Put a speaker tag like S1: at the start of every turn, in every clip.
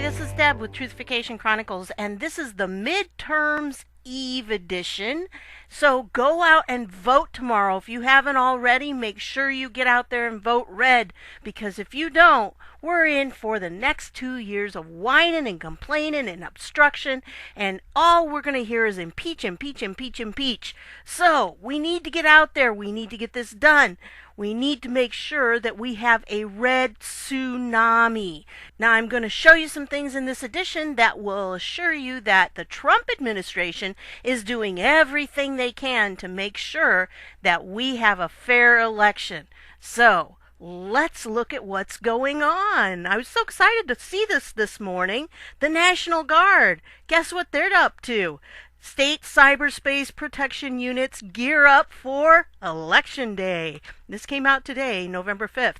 S1: This is Deb with Truthification Chronicles, and this is the Midterms Eve edition. So go out and vote tomorrow. If you haven't already, make sure you get out there and vote red, because if you don't, we're in for the next 2 years of whining and complaining and obstruction, and all we're going to hear is impeach, impeach, impeach, impeach. So we need to get out there. We need to get this done. We need to make sure that we have a red tsunami. Now, I'm going to show you some things in this edition that will assure you that the Trump administration is doing everything they can to make sure that we have a fair election. So, let's look at what's going on. I was so excited to see this morning. The National Guard. Guess what they're up to? State cyberspace protection units gear up for Election Day. This came out today, November 5th.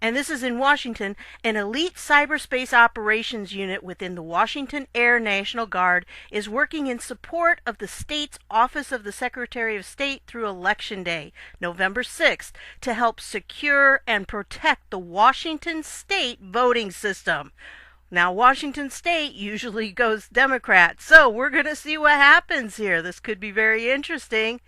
S1: And this is in Washington. An elite cyberspace operations unit within the Washington Air National Guard is working in support of the state's Office of the Secretary of State through Election Day, November 6th, to help secure and protect the Washington state voting system. Now, Washington State usually goes Democrat, so we're going to see what happens here. This could be very interesting.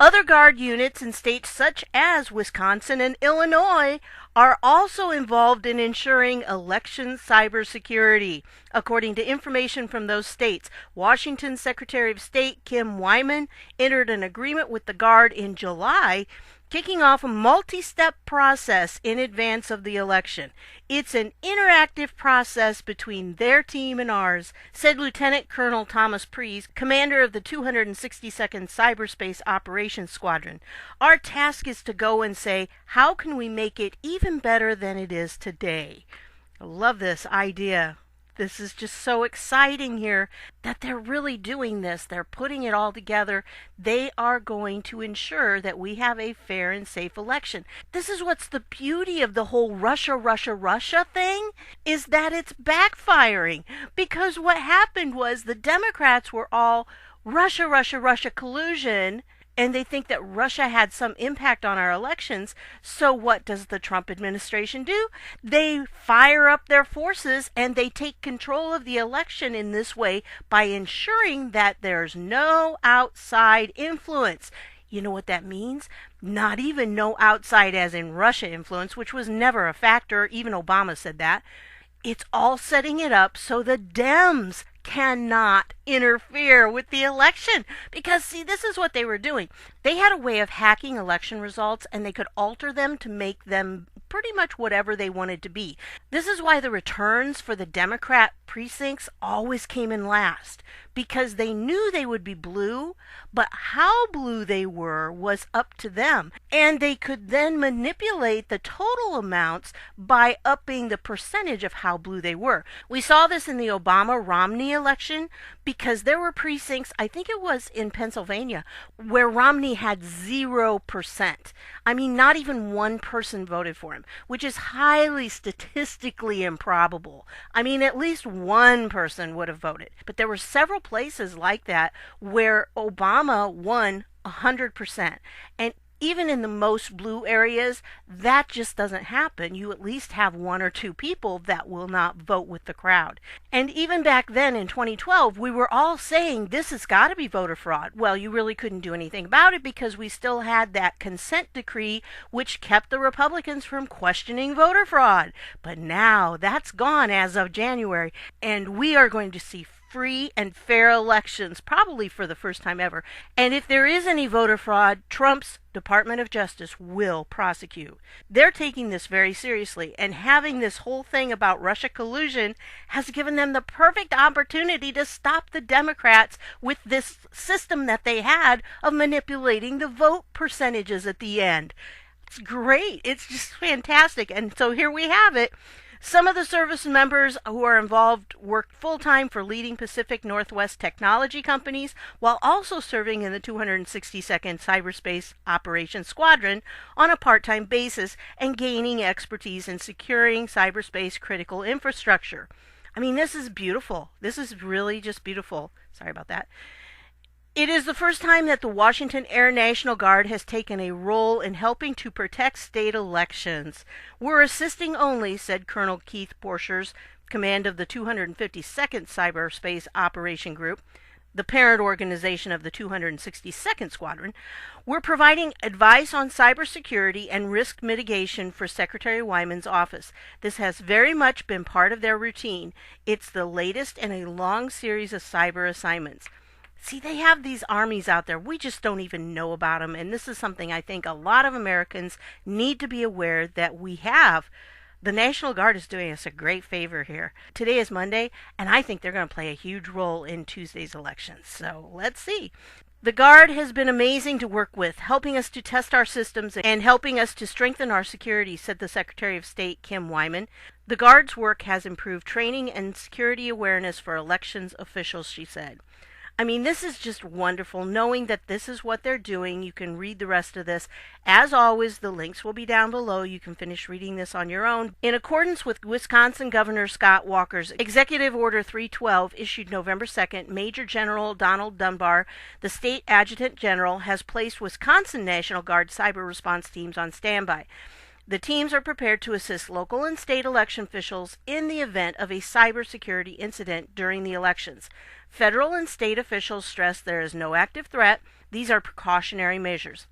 S1: Other Guard units in states such as Wisconsin and Illinois are also involved in ensuring election cybersecurity. According to information from those states, Washington Secretary of State Kim Wyman entered an agreement with the Guard in July, kicking off a multi-step process in advance of the election. It's an interactive process between their team and ours, said Lieutenant Colonel Thomas Prees, commander of the 262nd Cyberspace Operations Squadron. Our task is to go and say, how can we make it even better than it is today? I love this idea. This is just so exciting here that they're really doing this. They're putting it all together. They are going to ensure that we have a fair and safe election. This is what's the beauty of the whole Russia, Russia, Russia thing, is that it's backfiring. Because what happened was the Democrats were all Russia, Russia, Russia collusion, and they think that Russia had some impact on our elections. So what does the Trump administration do? They fire up their forces and they take control of the election in this way by ensuring that there's no outside influence. You know what that means? Not even no outside as in Russia influence, which was never a factor. Even Obama said that. It's all setting it up so the Dems cannot interfere with the election. Because, see, this is what they were doing. They had a way of hacking election results, and they could alter them to make them pretty much whatever they wanted to be. This is why the returns for the Democrat precincts always came in last, because they knew they would be blue, but how blue they were was up to them. And they could then manipulate the total amounts by upping the percentage of how blue they were. We saw this in the Obama-Romney election, because there were precincts, I think it was in Pennsylvania, where Romney had 0%. I mean, not even one person voted for him, which is highly statistically improbable. I mean, at least one person would have voted. But there were several places like that where Obama won 100%. And even in the most blue areas, that just doesn't happen. You at least have one or two people that will not vote with the crowd. And even back then in 2012, we were all saying this has got to be voter fraud. Well, you really couldn't do anything about it because we still had that consent decree which kept the Republicans from questioning voter fraud. But now that's gone as of January, and we are going to see free and fair elections, probably for the first time ever. And if there is any voter fraud, Trump's Department of Justice will prosecute. They're taking this very seriously, and having this whole thing about Russia collusion has given them the perfect opportunity to stop the Democrats with this system that they had of manipulating the vote percentages at the end. It's great. It's just fantastic. And so here we have it. Some of the service members who are involved work full-time for leading Pacific Northwest technology companies while also serving in the 262nd Cyberspace Operations Squadron on a part-time basis and gaining expertise in securing cyberspace critical infrastructure. I mean, this is beautiful. This is really just beautiful. Sorry about that. It is the first time that the Washington Air National Guard has taken a role in helping to protect state elections. We're assisting only, said Colonel Keith Borchers, command of the 252nd Cyberspace Operation Group, the parent organization of the 262nd Squadron, we're providing advice on cybersecurity and risk mitigation for Secretary Wyman's office. This has very much been part of their routine. It's the latest in a long series of cyber assignments. See, they have these armies out there. We just don't even know about them. And this is something I think a lot of Americans need to be aware that we have. The National Guard is doing us a great favor here. Today is Monday, and I think they're going to play a huge role in Tuesday's elections. So let's see. The Guard has been amazing to work with, helping us to test our systems and helping us to strengthen our security, said the Secretary of State, Kim Wyman. The Guard's work has improved training and security awareness for elections officials, she said. I mean, this is just wonderful, knowing that this is what they're doing. You can read the rest of this. As always, the links will be down below. You can finish reading this on your own. In accordance with Wisconsin Governor Scott Walker's Executive Order 312, issued November 2nd, Major General Donald Dunbar, the State Adjutant General, has placed Wisconsin National Guard cyber response teams on standby. The teams are prepared to assist local and state election officials in the event of a cybersecurity incident during the elections. Federal and state officials stress there is no active threat. These are precautionary measures.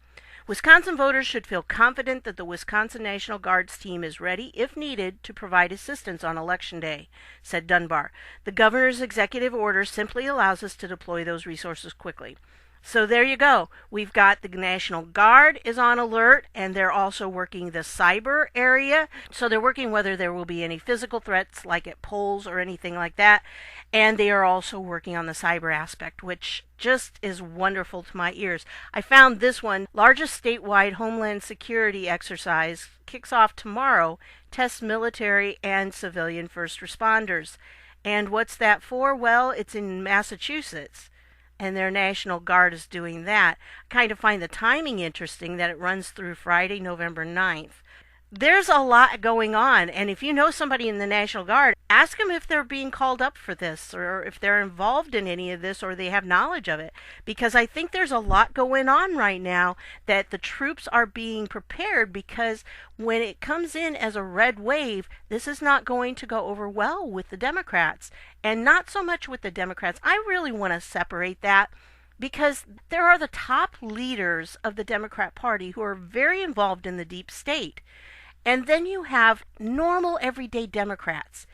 S1: Wisconsin voters should feel confident that the Wisconsin National Guard's team is ready, if needed, to provide assistance on Election Day, said Dunbar. The governor's executive order simply allows us to deploy those resources quickly. So there you go. We've got the National Guard is on alert, and they're also working the cyber area. So they're working whether there will be any physical threats like at polls or anything like that. And they are also working on the cyber aspect, which just is wonderful to my ears. I found this one, largest statewide Homeland Security exercise, kicks off tomorrow, tests military and civilian first responders. And what's that for? Well, it's in Massachusetts, and their National Guard is doing that. I kind of find the timing interesting that it runs through Friday, November 9th. There's a lot going on, and if you know somebody in the National Guard, ask them if they're being called up for this, or if they're involved in any of this, or they have knowledge of it, because I think there's a lot going on right now that the troops are being prepared, because when it comes in as a red wave, this is not going to go over well with the Democrats, and not so much with the Democrats. I really want to separate that, because there are the top leaders of the Democrat Party who are very involved in the deep state. And then you have normal, everyday Democrats.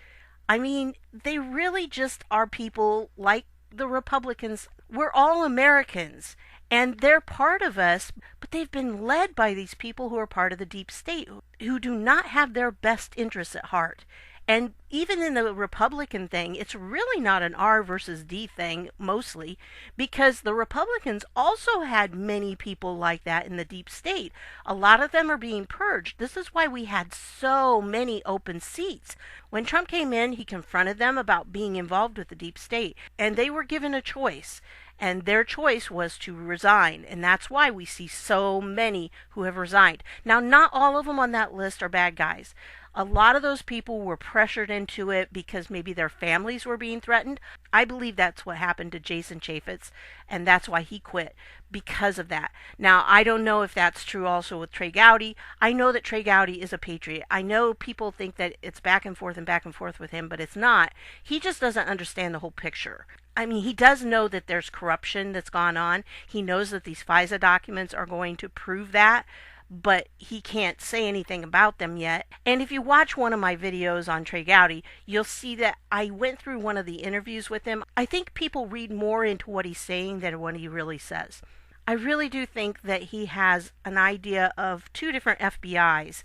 S1: I mean, they really just are people like the Republicans. We're all Americans, and they're part of us, but they've been led by these people who are part of the deep state, who do not have their best interests at heart. And even in the Republican thing, it's really not an R versus D thing, mostly, because the Republicans also had many people like that in the deep state. A lot of them are being purged. This is why we had so many open seats. When Trump came in, he confronted them about being involved with the deep state, and they were given a choice. And their choice was to resign, and that's why we see so many who have resigned. Now, not all of them on that list are bad guys. A lot of those people were pressured into it because maybe their families were being threatened. I believe that's what happened to Jason Chaffetz, and that's why he quit, because of that. Now, I don't know if that's true also with Trey Gowdy. I know that Trey Gowdy is a patriot. I know people think that it's back and forth with him, but it's not. He just doesn't understand the whole picture. I mean, he does know that there's corruption that's gone on. He knows that these FISA documents are going to prove that, but he can't say anything about them yet. And if you watch one of my videos on Trey Gowdy, you'll see that I went through one of the interviews with him. I think people read more into what he's saying than what he really says. I really do think that he has an idea of two different FBIs.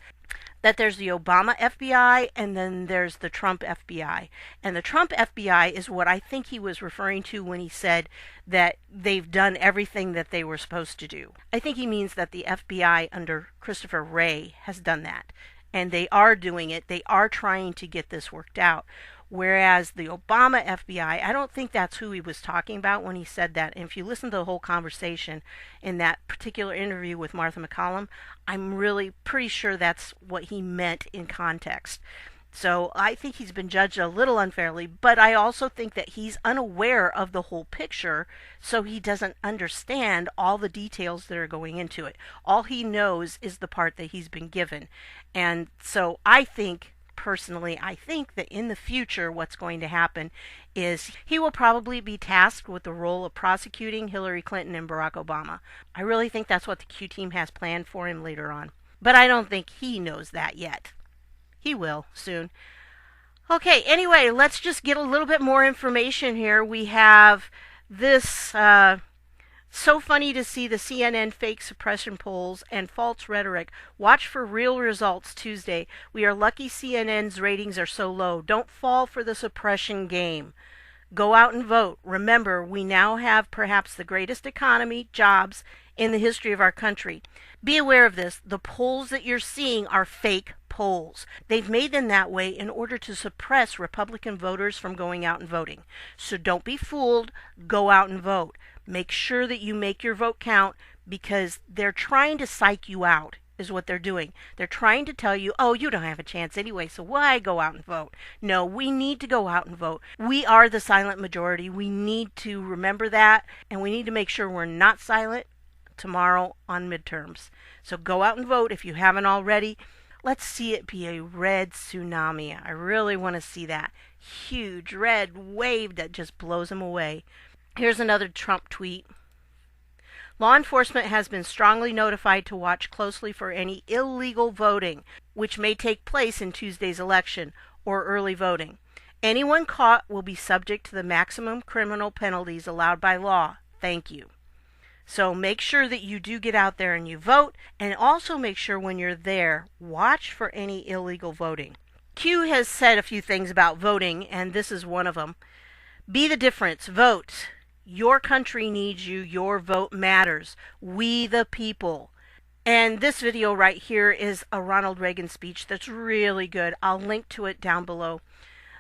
S1: That there's the Obama FBI and then there's the Trump FBI. And the Trump FBI is what I think he was referring to when he said that they've done everything that they were supposed to do. I think he means that the FBI under Christopher Wray has done that. And they are doing it. They are trying to get this worked out. Whereas the Obama FBI, I don't think that's who he was talking about when he said that. And if you listen to the whole conversation in that particular interview with Martha McCallum, I'm really pretty sure that's what he meant in context. So I think he's been judged a little unfairly, but I also think that he's unaware of the whole picture, so he doesn't understand all the details that are going into it. All he knows is the part that he's been given. And so I think personally, I think that in the future what's going to happen is he will probably be tasked with the role of prosecuting Hillary Clinton and Barack Obama. I really think that's what the Q team has planned for him later on. But I don't think he knows that yet. He will soon. Okay, anyway, let's just get a little bit more information here. We have this so funny to see the CNN fake suppression polls and false rhetoric. Watch for real results Tuesday. We are lucky CNN's ratings are so low. Don't fall for the suppression game. Go out and vote. Remember, we now have perhaps the greatest economy, jobs in the history of our country. Be aware of this. The polls that you're seeing are fake polls. They've made them that way in order to suppress Republican voters from going out and voting. So don't be fooled. Go out and vote. Make sure that you make your vote count, because they're trying to psych you out is what they're doing. They're trying to tell you, oh, you don't have a chance anyway, so why go out and vote? No, we need to go out and vote. We are the silent majority. We need to remember that, and we need to make sure we're not silent tomorrow on midterms. So go out and vote if you haven't already. Let's see it be a red tsunami. I really want to see that huge red wave that just blows them away. Here's another Trump tweet. Law enforcement has been strongly notified to watch closely for any illegal voting, which may take place in Tuesday's election, or early voting. Anyone caught will be subject to the maximum criminal penalties allowed by law. Thank you. So make sure that you do get out there and you vote, and also make sure when you're there, watch for any illegal voting. Q has said a few things about voting, and this is one of them. Be the difference. Vote. Your country needs you. Your vote matters. We the people. And this video right here is a Ronald Reagan speech that's really good. I'll link to it down below.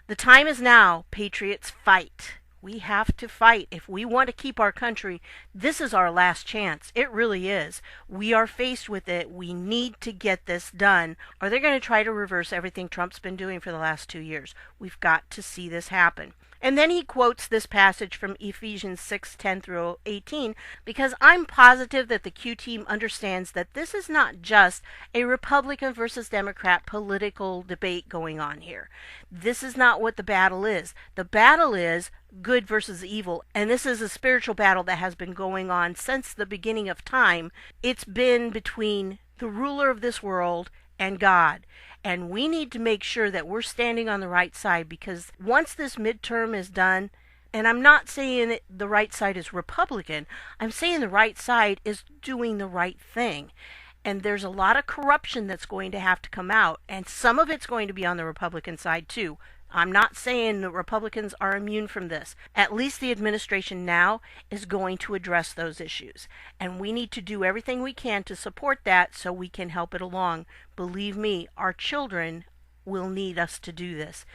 S1: The time is now. Patriots, fight. We have to fight. If we want to keep our country, this is our last chance. It really is. We are faced with it. We need to get this done, or they're going to try to reverse everything Trump's been doing for the last 2 years. We've got to see this happen. And then he quotes this passage from Ephesians 6:10 through 18, because I'm positive that the Q team understands that this is not just a Republican versus Democrat political debate going on here. This is not what the battle is. The battle is good versus evil, and this is a spiritual battle that has been going on since the beginning of time. It's been between the ruler of this world and God. And we need to make sure that we're standing on the right side, because once this midterm is done, and I'm not saying the right side is Republican, I'm saying the right side is doing the right thing. And there's a lot of corruption that's going to have to come out, and some of it's going to be on the Republican side too. I'm not saying the Republicans are immune from this. At least the administration now is going to address those issues. And we need to do everything we can to support that so we can help it along. Believe me, our children will need us to do this.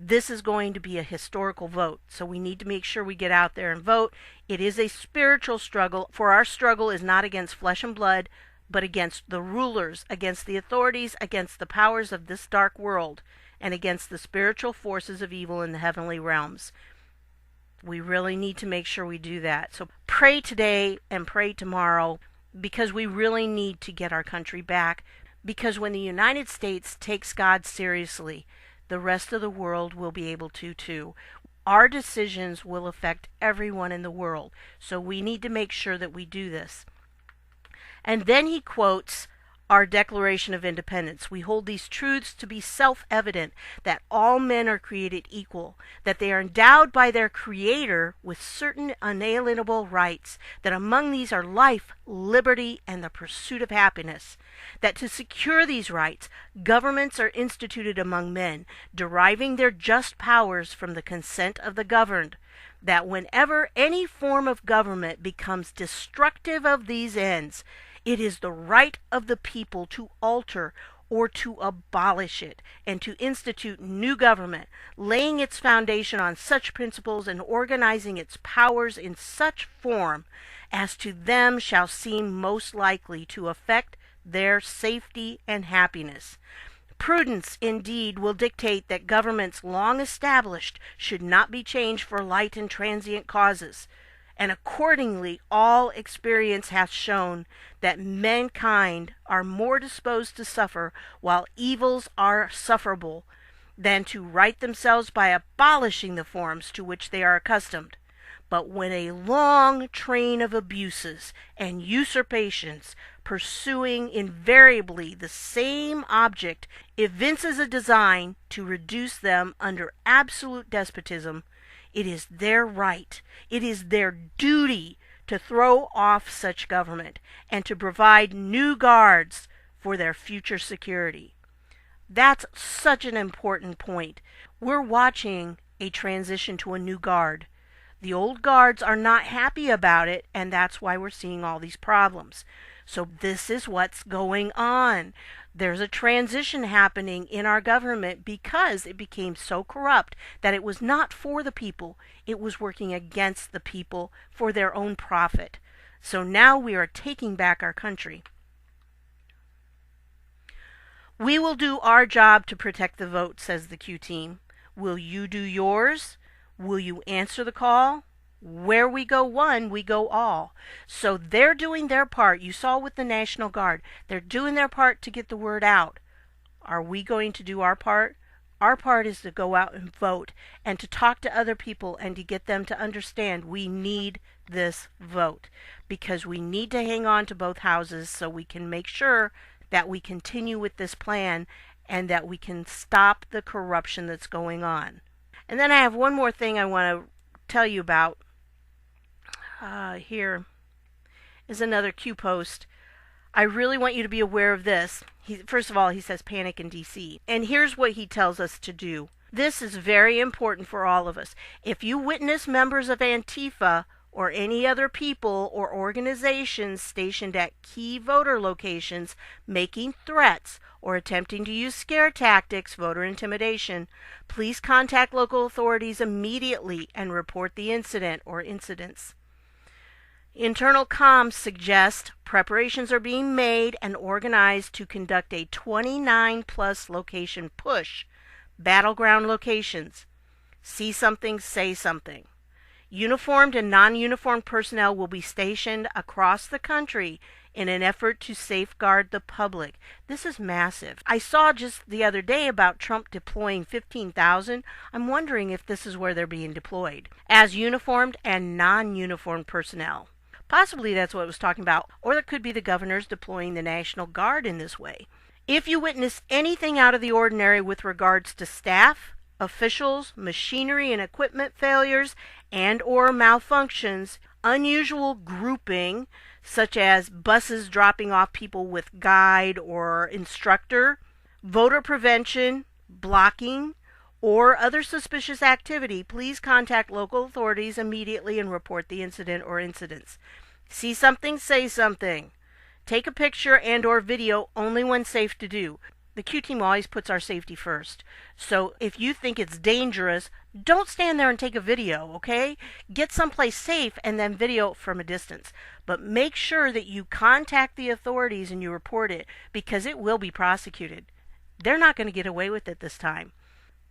S1: This is going to be a historical vote, so we need to make sure we get out there and vote. It is a spiritual struggle, for our struggle is not against flesh and blood, but against the rulers, against the authorities, against the powers of this dark world, and against the spiritual forces of evil in the heavenly realms. We really need to make sure we do that. So pray today and pray tomorrow, because we really need to get our country back. Because when the United States takes God seriously, the rest of the world will be able to too. Our decisions will affect everyone in the world. So we need to make sure that we do this. And then he quotes our Declaration of Independence. We hold these truths to be self-evident, that all men are created equal, that they are endowed by their Creator with certain unalienable rights, that among these are life, liberty, and the pursuit of happiness, that to secure these rights, governments are instituted among men, deriving their just powers from the consent of the governed, that whenever any form of government becomes destructive of these ends, it is the right of the people to alter or to abolish it, and to institute new government, laying its foundation on such principles and organizing its powers in such form as to them shall seem most likely to affect their safety and happiness. Prudence, indeed, will dictate that governments long established should not be changed for light and transient causes. And accordingly, all experience hath shown that mankind are more disposed to suffer while evils are sufferable than to right themselves by abolishing the forms to which they are accustomed. But when a long train of abuses and usurpations, pursuing invariably the same object, evinces a design to reduce them under absolute despotism, it is their right, it is their duty to throw off such government and to provide new guards for their future security. That's such an important point. We're watching a transition to a new guard. The old guards are not happy about it, and that's why we're seeing all these problems. So this is what's going on. There's a transition happening in our government because it became so corrupt that it was not for the people. It was working against the people for their own profit. So now we are taking back our country. We will do our job to protect the vote, says the Q team. Will you do yours? Will you answer the call? Where we go one, we go all. So they're doing their part. You saw with the National Guard. They're doing their part to get the word out. Are we going to do our part? Our part is to go out and vote and to talk to other people and to get them to understand we need this vote because we need to hang on to both houses so we can make sure that we continue with this plan and that we can stop the corruption that's going on. And then I have one more thing I want to tell you about. Here is another Q post. I really want you to be aware of this. First of all, he says panic in D.C. And here's what he tells us to do. This is very important for all of us. If you witness members of Antifa or any other people or organizations stationed at key voter locations making threats or attempting to use scare tactics, voter intimidation, please contact local authorities immediately and report the incident or incidents. Internal comms suggest preparations are being made and organized to conduct a 29-plus location push. Battleground locations. See something, say something. Uniformed and non-uniformed personnel will be stationed across the country in an effort to safeguard the public. This is massive. I saw just the other day about Trump deploying 15,000. I'm wondering if this is where they're being deployed, as uniformed and non-uniformed personnel. Possibly that's what it was talking about. Or there could be the governors deploying the National Guard in this way. If you witness anything out of the ordinary with regards to staff, officials, machinery and equipment failures and or malfunctions, unusual grouping, such as buses dropping off people with guide or instructor, voter prevention, blocking, or other suspicious activity, please contact local authorities immediately and report the incident or incidents. See something, say something. Take a picture and or video only when safe to do. The Q team always puts our safety first. So if you think it's dangerous, don't stand there and take a video, okay? Get someplace safe and then video from a distance. But make sure that you contact the authorities and you report it because it will be prosecuted. They're not going to get away with it this time.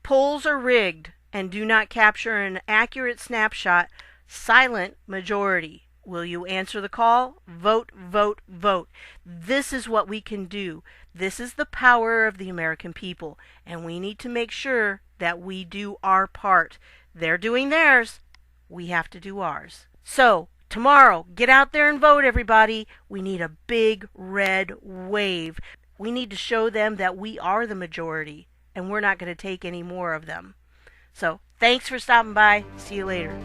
S1: Polls are rigged and do not capture an accurate snapshot. Silent majority. Will you answer the call? Vote, vote, vote. This is what we can do. This is the power of the American people, and we need to make sure that we do our part. They're doing theirs. We have to do ours. So, tomorrow, get out there and vote, everybody. We need a big red wave. We need to show them that we are the majority, and we're not going to take any more of them. So, thanks for stopping by. See you later.